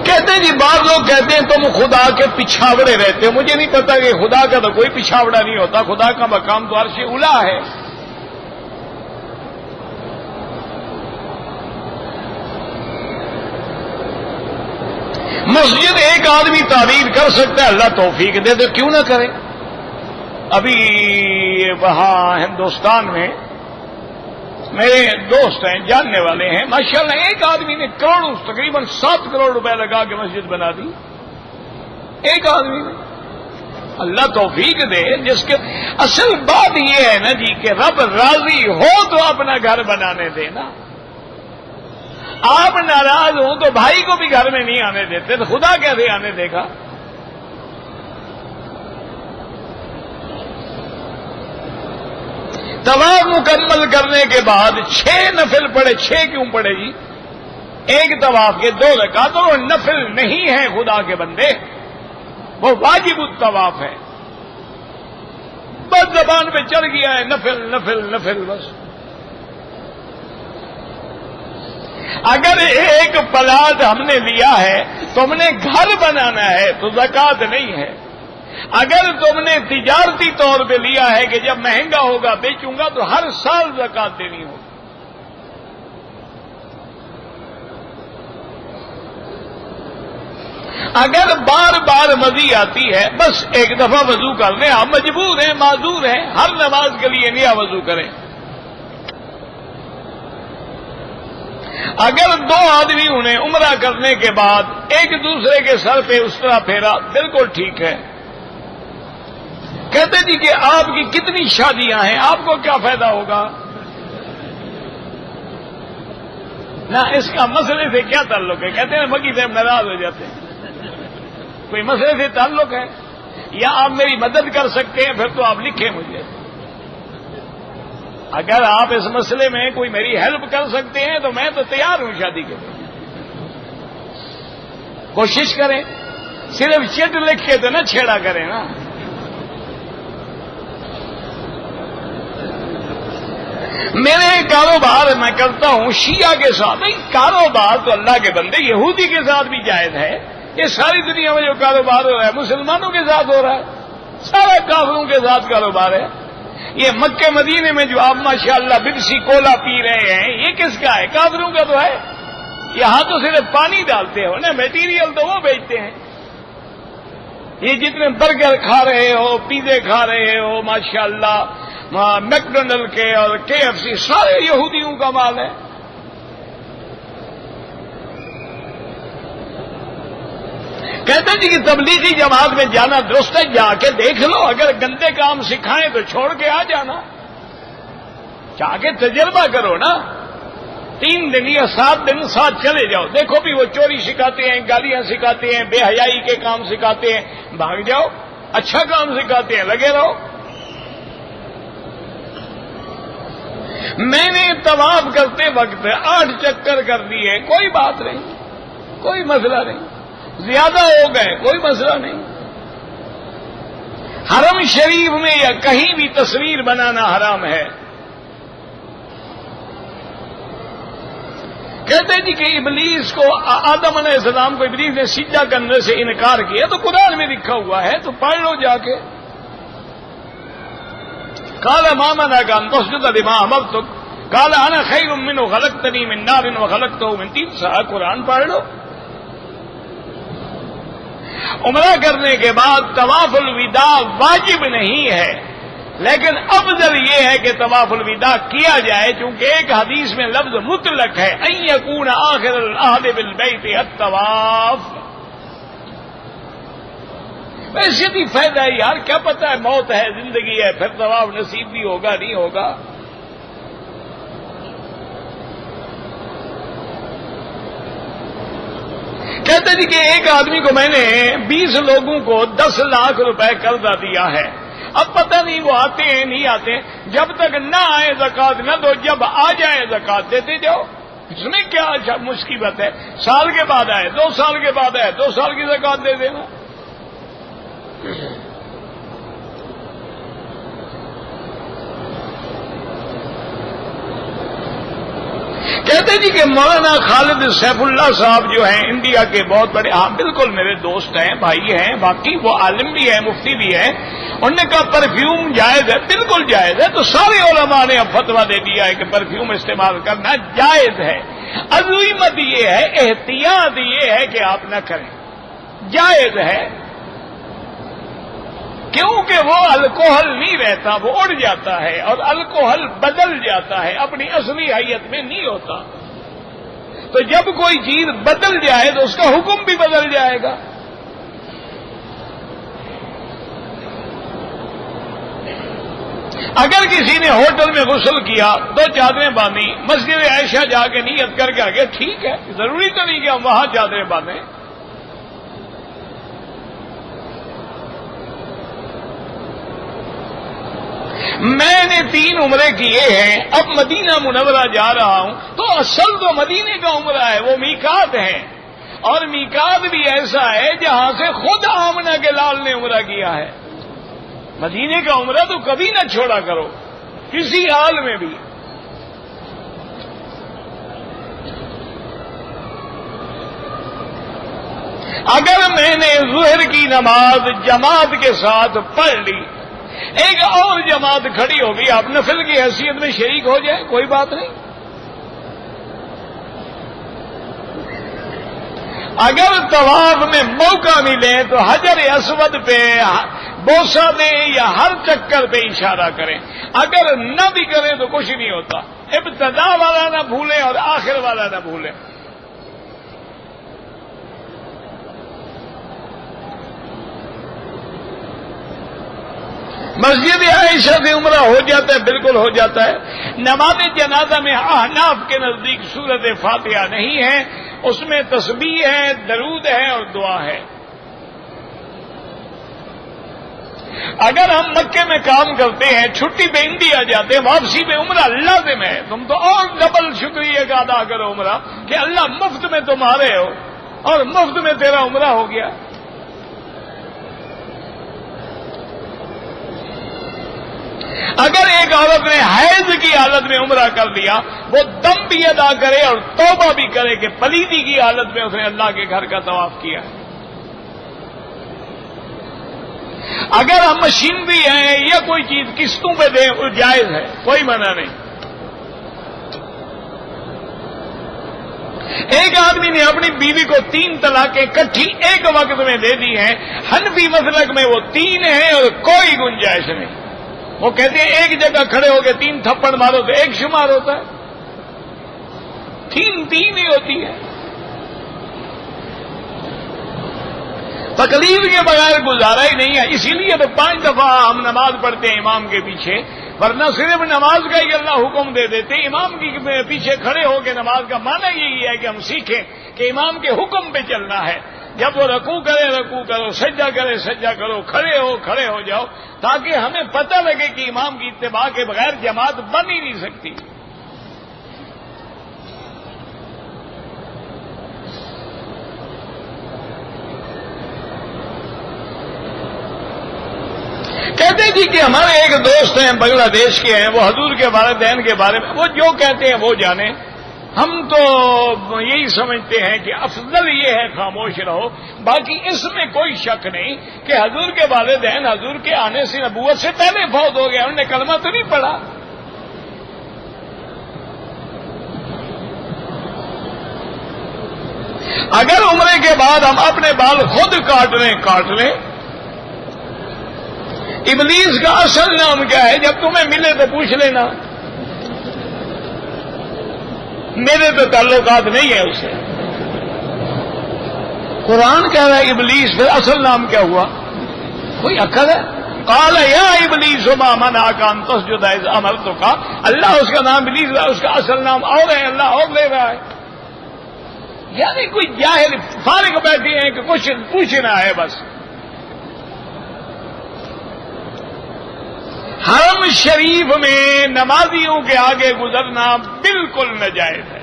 کہتے جی بعض لوگ کہتے ہیں تم خدا کے پچھاوڑے رہتے ہو. مجھے نہیں پتا کہ خدا کا تو کوئی پچھاوڑا نہیں ہوتا. خدا کا مقام تو عرش اولا ہے. مسجد ایک آدمی تعمیر کر سکتا ہے، اللہ توفیق دے تو کیوں نہ کرے. ابھی وہاں ہندوستان میں میرے دوست ہیں، جاننے والے ہیں، ماشاءاللہ ایک آدمی نے کروڑوں تقریباً 7 کروڑ روپے لگا کے مسجد بنا دی. ایک آدمی نے. اللہ توفیق دے. جس کے اصل بات یہ ہے نا جی کہ رب راضی ہو تو اپنا گھر بنانے دینا. آپ ناراض ہوں تو بھائی کو بھی گھر میں نہیں آنے دیتے تو خدا کیسے آنے دے گا؟ طواف مکمل کرنے کے بعد 6 نفل پڑے. 6 کیوں پڑے جی؟ ایک طواف کے 2 رکعت اور نفل نہیں ہے خدا کے بندے، وہ واجب الطواف ہے. بس زبان پہ چڑھ گیا ہے نفل نفل نفل بس. اگر ایک پلاٹ ہم نے لیا ہے تو ہم نے گھر بنانا ہے تو زکوٰۃ نہیں ہے. اگر تم نے تجارتی طور پہ لیا ہے کہ جب مہنگا ہوگا بیچوں گا تو ہر سال زکوٰۃ دینی ہوگی. اگر بار بار مزی آتی ہے بس ایک دفعہ وضو کر لیں. آپ مجبور ہیں، معذور ہیں، ہر نماز کے لیے نیا وضو کریں. اگر دو آدمی انہیں عمرہ کرنے کے بعد ایک دوسرے کے سر پہ اس طرح پھیرا بالکل ٹھیک ہے. کہتے جی کہ آپ کی کتنی شادیاں ہیں, آپ کو کیا فائدہ ہوگا؟ نہ اس کا مسئلے سے کیا تعلق ہے؟ کہتے ہیں مکی صاحب ناراض ہو جاتے ہیں. کوئی مسئلے سے تعلق ہے یا آپ میری مدد کر سکتے ہیں؟ پھر تو آپ لکھیں مجھے. اگر آپ اس مسئلے میں کوئی میری ہیلپ کر سکتے ہیں تو میں تو تیار ہوں شادی کے لیے. کوشش کریں, صرف چٹ لکھ کے تو نہ چھیڑا کریں نا. میرے کاروبار میں کرتا ہوں شیعہ کے ساتھ. نہیں, کاروبار تو اللہ کے بندے یہودی کے ساتھ بھی جائز ہے. یہ ساری دنیا میں جو کاروبار ہو رہا ہے مسلمانوں کے ساتھ ہو رہا ہے, سارا کافروں کے ساتھ کاروبار ہے. یہ مکے مدینے میں جو آپ ماشاءاللہ بپسی کولا پی رہے ہیں یہ کس کا ہے؟ کافروں کا تو ہے. یہاں تو صرف پانی ڈالتے ہو نا, میٹیریل تو وہ بیچتے ہیں. یہ جتنے برگر کھا رہے ہو, پیزے کھا رہے ہو ماشاءاللہ, میکڈونلڈ کے اور KFC, سارے یہودیوں کا مال ہے. کہتے جی کہ تبلیغی جماعت میں جانا درست ہے, جا کے دیکھ لو, اگر گندے کام سکھائیں تو چھوڑ کے آ جانا. جا کے تجربہ کرو نا, 3 دن یا 7 دن ساتھ چلے جاؤ, دیکھو بھی وہ چوری سکھاتے ہیں, گالیاں سکھاتے ہیں, بے حیائی کے کام سکھاتے ہیں, بھاگ جاؤ. اچھا کام سکھاتے ہیں, لگے رہو. میں نے طواف کرتے وقت 8 چکر کر دیے, کوئی بات نہیں, کوئی مسئلہ نہیں. زیادہ ہو گئے, کوئی مسئلہ نہیں. حرم شریف میں یا کہیں بھی تصویر بنانا حرام ہے. کہتے جی کہ ابلیس کو, آدم علیہ السلام کو ابلیس نے سجدہ کرنے سے انکار کیا, تو قرآن میں لکھا ہوا ہے, تو پڑھ لو جا کے. قال ما منعك ان تسجد لما امرتك قال انا خير منه خلقتني من نار وخلقته من طين. سارا قرآن پڑھ لو. عمرہ کرنے کے بعد طواف الوداع واجب نہیں ہے, لیکن افضل یہ ہے کہ طواف الوداع کیا جائے, چونکہ ایک حدیث میں لفظ مطلق ہے ان يكون آخر العهد بالبيت الطواف. ویسے بھی فائدہ ہے یار, کیا پتہ ہے موت ہے زندگی ہے, پھر طواف نصیب بھی ہوگا نہیں ہوگا. کہتے جی کہ ایک آدمی کو میں نے 20 لوگوں کو 10 لاکھ روپے قرضہ دیا ہے. اب پتہ نہیں وہ آتے ہیں نہیں آتے, جب تک نہ آئے زکات نہ دو, جب آ جائے زکات دیتے جاؤ. اس میں کیا مصیبت ہے؟ سال کے بعد آئے, 2 سال کے بعد آئے, 2 سال کی زکات دے دینا. کہتے جی کہ مولانا خالد سیف اللہ صاحب جو ہیں انڈیا کے بہت بڑے, ہاں بالکل میرے دوست ہیں, بھائی ہیں, باقی وہ عالم بھی ہیں, مفتی بھی ہیں. انہوں نے کہا پرفیوم جائز ہے. بالکل جائز ہے. تو سارے علماء نے اب فتویٰ دے دیا ہے کہ پرفیوم استعمال کرنا جائز ہے. عزیمت یہ ہے, احتیاط یہ ہے کہ آپ نہ کریں. جائز ہے کیونکہ وہ الکوہل نہیں رہتا, وہ اڑ جاتا ہے, اور الکوہل بدل جاتا ہے, اپنی اصلی حیت میں نہیں ہوتا. تو جب کوئی چیز بدل جائے تو اس کا حکم بھی بدل جائے گا. اگر کسی نے ہوٹل میں غسل کیا, 2 چادریں باندھی, مسجد عائشہ جا کے نیت کر کے آگے, ٹھیک ہے, ضروری تو نہیں کہ ہم وہاں چادریں باندھیں. میں نے 3 عمرے کیے ہیں, اب مدینہ منورہ جا رہا ہوں, تو اصل تو مدینے کا عمرہ ہے, وہ میقات ہے. اور میقات بھی ایسا ہے جہاں سے خود آمنہ کے لال نے عمرہ کیا ہے. مدینے کا عمرہ تو کبھی نہ چھوڑا کرو, کسی حال میں بھی. اگر میں نے ظہر کی نماز جماعت کے ساتھ پڑھ لی, ایک اور جماعت کھڑی ہوگی, آپ نفل کی حیثیت میں شریک ہو جائیں, کوئی بات نہیں. اگر طواف میں موقع ملے تو حجر اسود پہ بوسہ دیں یا ہر چکر پہ اشارہ کریں. اگر نہ بھی کریں تو کچھ نہیں ہوتا. ابتدا والا نہ بھولیں اور آخر والا نہ بھولیں. مسجد عائشہ سے عمرہ ہو جاتا ہے، بالکل ہو جاتا ہے. نماز جنازہ میں احناف کے نزدیک سورۃ فاتحہ نہیں ہے، اس میں تسبیح ہے، درود ہے اور دعا ہے. اگر ہم مکے میں کام کرتے ہیں، چھٹی پہ انڈیا جاتے ہیں، واپسی میں عمرہ لازم ہے. تم تو اور ڈبل شکریہ کا ادا کرو عمرہ کہ اللہ مفت میں تمہارے ہو اور مفت میں تیرا عمرہ ہو گیا. اگر ایک عورت نے حیض کی حالت میں عمرہ کر لیا، وہ دم بھی ادا کرے اور توبہ بھی کرے کہ پلیدی کی حالت میں اس نے اللہ کے گھر کا طواف کیا. اگر ہم مشینری ہیں یا کوئی چیز قسطوں پہ دیں، وہ جائز ہے، کوئی منع نہیں. ایک آدمی نے اپنی بیوی کو 3 طلاقیں کٹھی ایک وقت میں دے دی ہیں. حنفی مسلک میں وہ 3 ہیں اور کوئی گنجائش نہیں. وہ کہتے ہیں ایک جگہ کھڑے ہو کے 3 تھپڑ مارو تو ایک شمار ہوتا ہے، 3 ہی ہوتی ہے. تکلیف کے بغیر گزارا ہی نہیں ہے. اسی لیے تو 5 دفعہ ہم نماز پڑھتے ہیں امام کے پیچھے، ورنہ صرف نماز کا ہی اللہ حکم دے دیتے. امام کے پیچھے کھڑے ہو کے نماز کا معنی یہی ہے کہ ہم سیکھیں کہ امام کے حکم پہ چلنا ہے. جب وہ رکوع کرے رکوع کرو، سجدہ کرے سجدہ کرو، کھڑے ہو جاؤ، تاکہ ہمیں پتہ لگے کہ امام کی اتباع کے بغیر جماعت بن ہی نہیں سکتی. کہتے جی کہ ہمارے ایک دوست ہیں بنگلہ دیش کے ہیں، وہ حضور کے والدین کے بارے میں وہ جو کہتے ہیں وہ جانے. ہم تو یہی سمجھتے ہیں کہ افضل یہ ہے خاموش رہو. باقی اس میں کوئی شک نہیں کہ حضور کے والدین حضور کے آنے سے نبوت سے پہلے فوت ہو گئے، انہوں نے کلمہ تو نہیں پڑھا. اگر عمرے کے بعد ہم اپنے بال خود کاٹ لیں. ابلیس کا اصل نام کیا ہے؟ جب تمہیں ملے تو پوچھ لینا. میرے تو تعلقات نہیں ہے اس سے. قرآن کہہ رہا ہے ابلیس، پھر اصل نام کیا ہوا؟ کوئی عقل ہے؟ قال یا ابلیس ما منعک ان تسجد اذ امرتک. اللہ اس کا نام ابلیس ہے، اس کا اصل نام اور ہے، اللہ اور لے رہا ہے. یعنی کوئی جاہل فارغ بیٹھے ہیں کہ کچھ پوچھنا ہے بس. حرم شریف میں نمازیوں کے آگے گزرنا بالکل ناجائز ہے.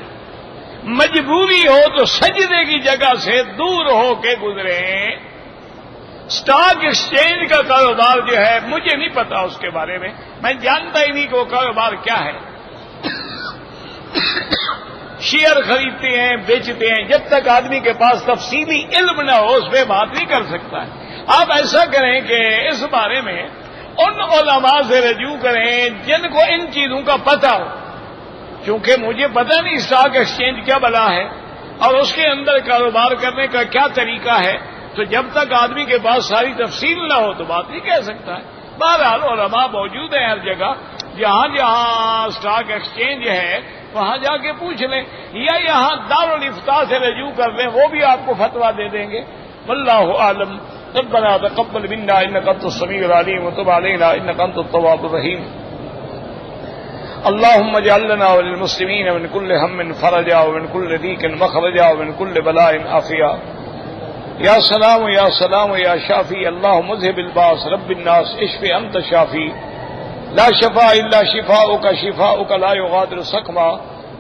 مجبوری ہو تو سجدے کی جگہ سے دور ہو کے گزریں. سٹاک ایکسچینج کا کاروبار جو ہے مجھے نہیں پتا اس کے بارے میں جانتا ہی نہیں کہ وہ کاروبار کیا ہے. شیئر خریدتے ہیں بیچتے ہیں، جب تک آدمی کے پاس تفصیلی علم نہ ہو اس پہ بات نہیں کر سکتا ہے. آپ ایسا کریں کہ اس بارے میں ان علماء سے رجوع کریں جن کو ان چیزوں کا پتہ ہو. کیونکہ مجھے پتہ نہیں اسٹاک ایکسچینج کیا بلا ہے اور اس کے اندر کاروبار کرنے کا کیا طریقہ ہے. تو جب تک آدمی کے پاس ساری تفصیل نہ ہو تو بات نہیں کہہ سکتا ہے. بہرحال علماء موجود ہیں ہر جگہ، جہاں جہاں اسٹاک ایکسچینج ہے وہاں جا کے پوچھ لیں، یا یہاں دارالافتاء سے رجوع کر لیں، وہ بھی آپ کو فتویٰ دے دیں گے. واللہ اعلم. ربنا تقبل منا انك انت السميع العليم وتب علينا انك انت التواب الرحيم. اللهم اجعل لنا وللمسلمين من كل هم فرجا ومن كل ضيق مخرجا ومن كل بلاء عافيا. يا سلام يا سلام يا شافي اللهم اذهب الباس رب الناس اشف انت شافي لا شفاء الا شفاؤك شفاؤك لا يغادر سقما.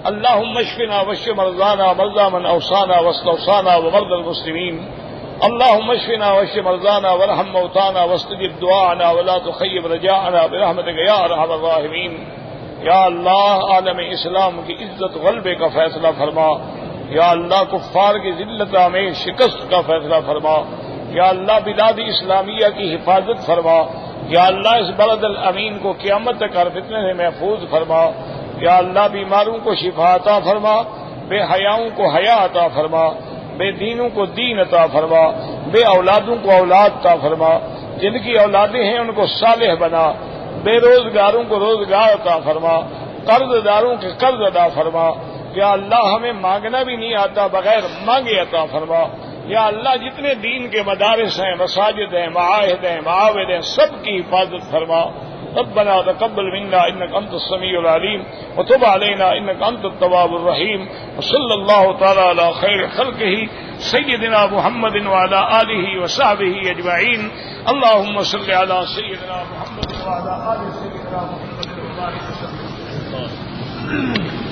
اللهم اشفنا واشف مرضانا مرضى من اوصانا واستوصانا ومرضى المسلمين. اللهم اشفنا واشف مرضانا وارحم موتانا واستجب دعاءنا ولا تخيب رجاءنا برحمتك يا ارحم الراحمين. یا اللہ عالم اسلام کی عزت غلبے کا فیصلہ فرما. یا اللہ کفار کی ذلت میں شکست کا فیصلہ فرما. یا اللہ بلاد اسلامیہ کی حفاظت فرما. یا اللہ اس بلد الامین کو قیامت تک ہر فتنے سے محفوظ فرما. یا اللہ بیماروں کو شفا عطا فرما، بے حیاؤں کو حیا عطا فرما، بے دینوں کو دین عطا فرما، بے اولادوں کو اولاد عطا فرما. جن کی اولادیں ہیں ان کو صالح بنا، بے روزگاروں کو روزگار عطا فرما، قرض داروں کے قرض ادا فرما، یا اللہ ہمیں مانگنا بھی نہیں آتا، بغیر مانگے عطا فرما، یا اللہ جتنے دین کے مدارس ہیں، مساجد ہیں، معاہد ہیں، معاود ہیں، سب کی حفاظت فرما۔ ربنا تقبل منا انك انت السميع العليم وتب علينا انك انت التواب الرحيم، وصلى الله تعالى على خير خلقه سيدنا محمد وعلى آله وصحبه اجمعين۔ اللهم صل على سيدنا محمد وعلى آل سيدنا محمد وبارك وسلم۔